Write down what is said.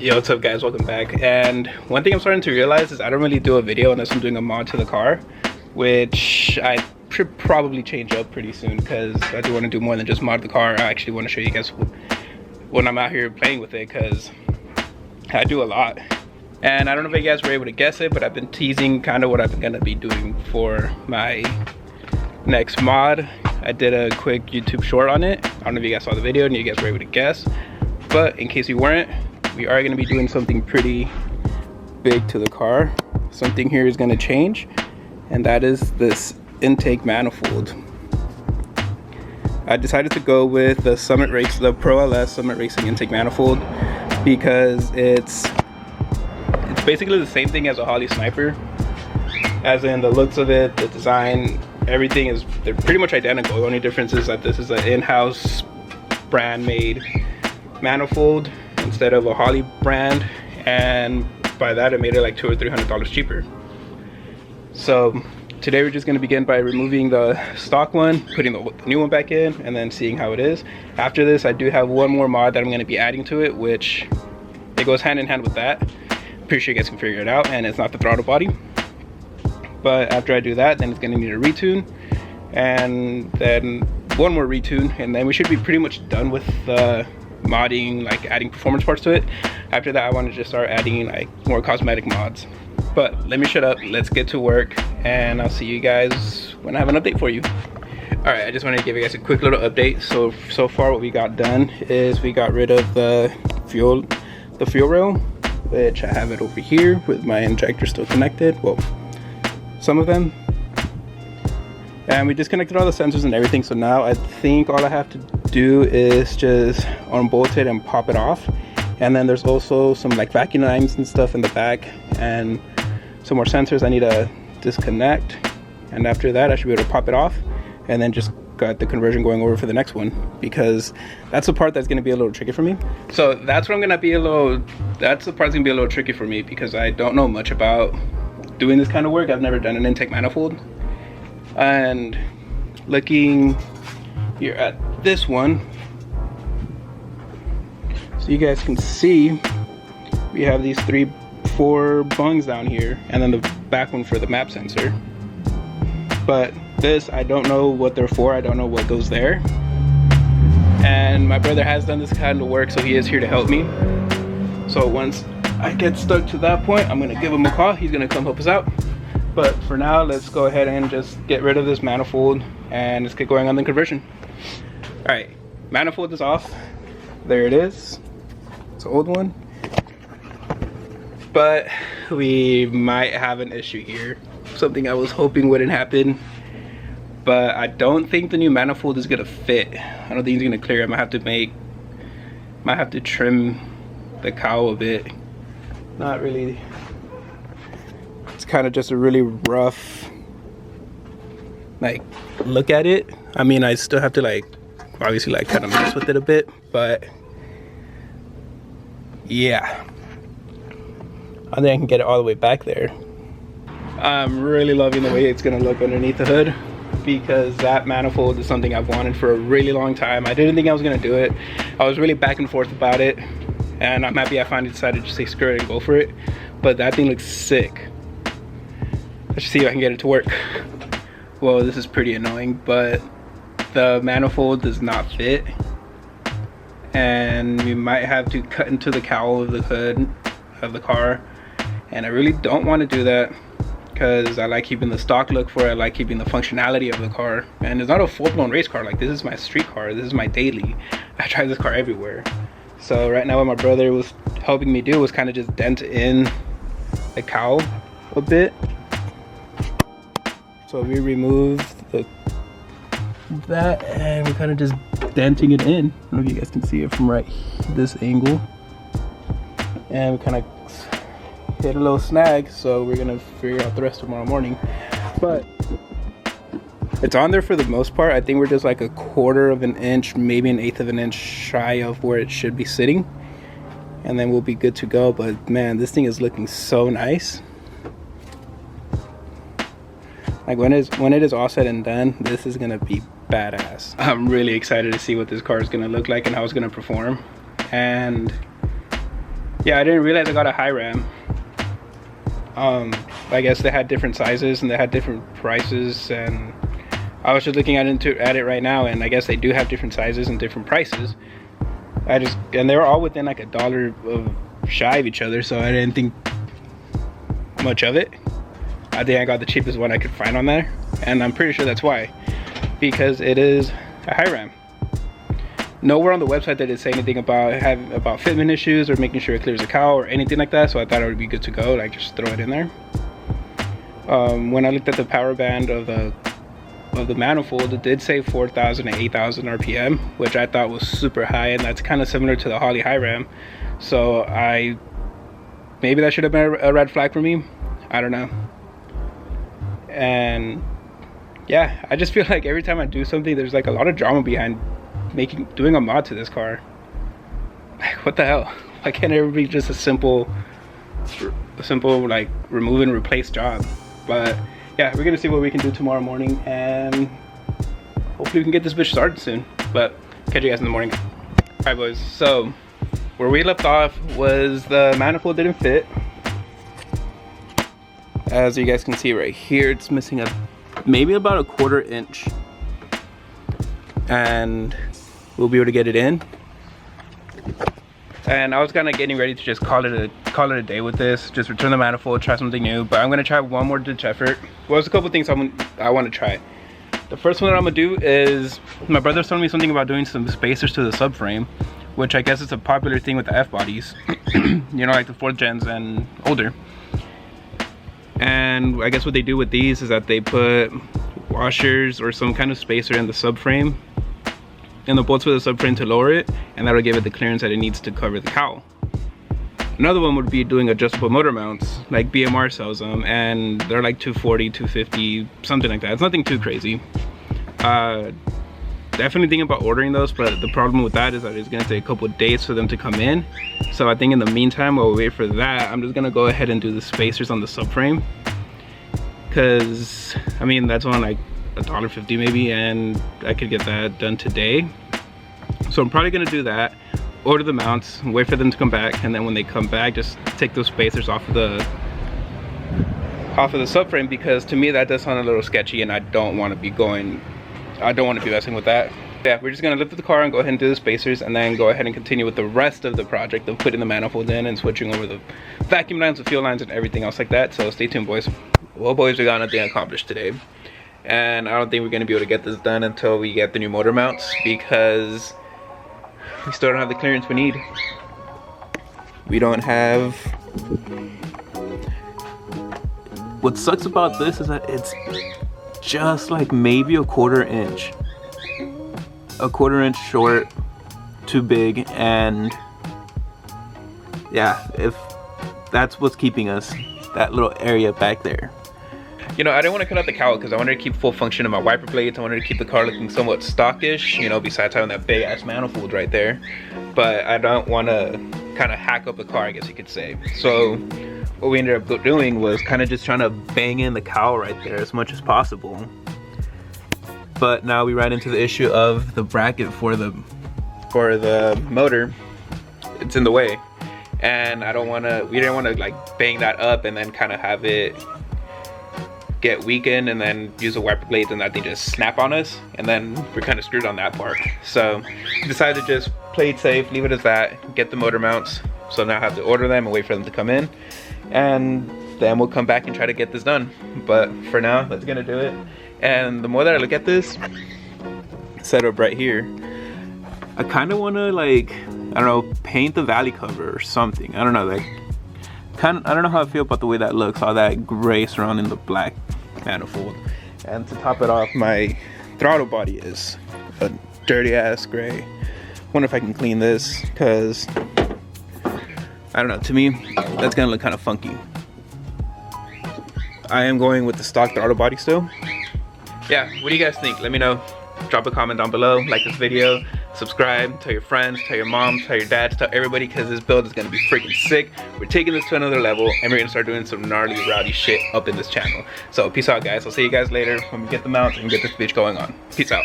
Yo, what's up guys, welcome back. And one thing I'm starting to realize is I don't really do a video unless I'm doing a mod to the car, which I should probably change up pretty soon because I do want to do more than just mod the car. I actually want to show you guys when I'm out here playing with it, because I do a lot. And I don't know if you guys were able to guess it, but I've been teasing kind of what I'm going to be doing for my next mod. I did a quick YouTube short on it. I don't know if you guys saw the video and you guys were able to guess, but in case you weren't, we are going to be doing something pretty big to the car. Something here is going to change, and that is this intake manifold. I decided to go with the Pro LS Summit Racing intake manifold because it's basically the same thing as a Holley Sniper, as in the looks of it, the design, everything they're pretty much identical. The only difference is that this is an in-house brand made manifold instead of a Holley brand, and by that it made it like $200 or $300 cheaper. So today we're just going to begin by removing the stock one, putting the new one back in, and then seeing how it is. After this, I do have one more mod that I'm going to be adding to it, which it goes hand in hand with that. I'm pretty sure you guys can figure it out, and it's not the throttle body. But after I do that, then it's going to need a retune, and then one more retune, and then we should be pretty much done with modding, like adding performance parts to it. After that, I want to just start adding like more cosmetic mods. But let me shut up, let's get to work, and I'll see you guys when I have an update for you. Alright, I just wanted to give you guys a quick little update. So far what we got done is we got rid of the fuel rail, which I have it over here with my injector still connected, well, some of them. And we disconnected all the sensors and everything, so now I think all I have to do is just unbolt it and pop it off. And then there's also some like vacuum lines and stuff in the back, and some more sensors I need to disconnect. And after that I should be able to pop it off, and then just got the conversion going over for the next one, because that's the part that's going to be a little tricky for me. So that's what I'm going to be that's the part's going to be a little tricky for me, because I don't know much about doing this kind of work. I've never done an intake manifold. And looking here at this one, so you guys can see we have these 4 bungs down here, and then the back one for the map sensor. But this, I don't know what they're for. I don't know what goes there. And my brother has done this kind of work, so he is here to help me. So once I get stuck to that point, I'm gonna give him a call. He's gonna come help us out. But for now, let's go ahead and just get rid of this manifold and let's get going on the conversion. All right, manifold is off. There it is. It's an old one. But we might have an issue here. Something I was hoping wouldn't happen. But I don't think the new manifold is gonna fit. I don't think it's gonna clear. I might have to trim the cowl a bit. Not really. It's kind of just a really rough like look at it. I mean, I still have to like obviously like kind of mess with it a bit, but yeah, I think I can get it all the way back there. I'm really loving the way it's gonna look underneath the hood, because that manifold is something I've wanted for a really long time. I didn't think I was gonna do it. I was really back and forth about it, and I'm happy I finally decided to say screw it and go for it. But that thing looks sick. Let's see if I can get it to work. Well, this is pretty annoying, but the manifold does not fit, and we might have to cut into the cowl of the hood of the car, and I really don't want to do that because I like keeping the stock look for it. I like keeping the functionality of the car, and it's not a full-blown race car. Like, this is my street car, this is my daily. I drive this car everywhere. So right now what my brother was helping me do was kind of just dent in the cowl a bit. So we removed that, and we're kind of just denting it in. I don't know if you guys can see it from right this angle. And we kind of hit a little snag, so we're gonna figure out the rest tomorrow morning. But it's on there for the most part. I think we're just like 1/4 of an inch, maybe 1/8 of an inch shy of where it should be sitting, and then we'll be good to go. But man, this thing is looking so nice. Like when it is all said and done, this is gonna be badass. I'm really excited to see what this car is gonna look like and how it's gonna perform. And Yeah, I didn't realize I got a high ram. I guess they had different sizes and they had different prices, and I was just looking at it right now, and I guess they do have different sizes and different prices. And they were all within like $1 of shy of each other, so I didn't think much of it. I think I got the cheapest one I could find on there, and I'm pretty sure that's why, because it is a high ram. Nowhere on the website did it say anything about fitment issues or making sure it clears the cowl or anything like that, so I thought it would be good to go, like just throw it in there. When I looked at the power band of the manifold, it did say 4,000 and 8,000 RPM, which I thought was super high, and that's kind of similar to the Holley high ram. So maybe that should have been a red flag for me. I don't know. And yeah, I just feel like every time I do something, there's like a lot of drama behind doing a mod to this car. Like, what the hell? Why can't it be just a simple like remove and replace job? But yeah, we're gonna see what we can do tomorrow morning, and hopefully we can get this bitch started soon. But catch you guys in the morning. All right, boys, so where we left off was the manifold didn't fit. As you guys can see right here, it's missing maybe about a 1/4 inch, and we'll be able to get it in. And I was kind of getting ready to just call it a day with this, just return the manifold, try something new. But I'm gonna try one more ditch effort. Well, there's a couple things I want to try. The first one that I'm gonna do is, my brother's telling me something about doing some spacers to the subframe, which I guess is a popular thing with the F bodies, you know, like the 4th gens and older. And I guess what they do with these is that they put washers or some kind of spacer in the subframe, in the bolts for the subframe to lower it, and that'll give it the clearance that it needs to cover the cowl. Another one would be doing adjustable motor mounts, like BMR sells them, and they're like 240, 250, something like that. It's nothing too crazy. Definitely thinking about ordering those, but the problem with that is that it's gonna take a couple of days for them to come in. So I think in the meantime, while we wait for that, I'm just gonna go ahead and do the spacers on the subframe, because I mean that's on like $1.50 maybe, and I could get that done today. So I'm probably gonna do that, order the mounts, wait for them to come back, and then when they come back, just take those spacers off of the subframe, because to me that does sound a little sketchy, and I don't want to be messing with that. Yeah, we're just gonna lift the car and go ahead and do the spacers, and then go ahead and continue with the rest of the project of putting the manifold in and switching over the vacuum lines, the fuel lines, and everything else like that. So stay tuned, boys. Well, boys, we got nothing accomplished today, and I don't think we're gonna be able to get this done until we get the new motor mounts, because we still don't have the clearance we need. We don't have. What sucks about this is that it's just like maybe a 1/4 inch. A 1/4 inch short, too big, and yeah, if that's what's keeping us, that little area back there. You know, I didn't want to cut out the cowl because I wanted to keep full function of my wiper blades. I wanted to keep the car looking somewhat stockish, you know, besides having that big ass manifold right there. But I don't want to kind of hack up the car, I guess you could say. So what we ended up doing was kind of just trying to bang in the cowl right there as much as possible. But now we ran into the issue of the bracket for the motor. It's in the way, and we didn't want to like bang that up and then kind of have it get weakened and then use the wiper blades and that thing just snap on us, and then we're kind of screwed on that part. So we decided to just play it safe, leave it as that, get the motor mounts. So now I have to order them and wait for them to come in, and then we'll come back and try to get this done. But for now, that's gonna do it. And the more that I look at this setup right here, I kind of want to, like, I don't know, paint the valley cover or something. I don't know, like, I don't know how I feel about the way that looks, all that gray surrounding the black manifold. And to top it off, my throttle body is a dirty ass gray. Wonder if I can clean this, because I don't know, to me that's gonna look kind of funky. I am going with the stock throttle body still. Yeah, what do you guys think? Let me know. Drop a comment down below, like this video, subscribe, tell your friends, tell your moms, tell your dads, tell everybody, because this build is gonna be freaking sick. We're taking this to another level, and we're gonna start doing some gnarly, rowdy shit up in this channel. So peace out, guys. I'll see you guys later when we get the mounts and get this bitch going on. Peace out.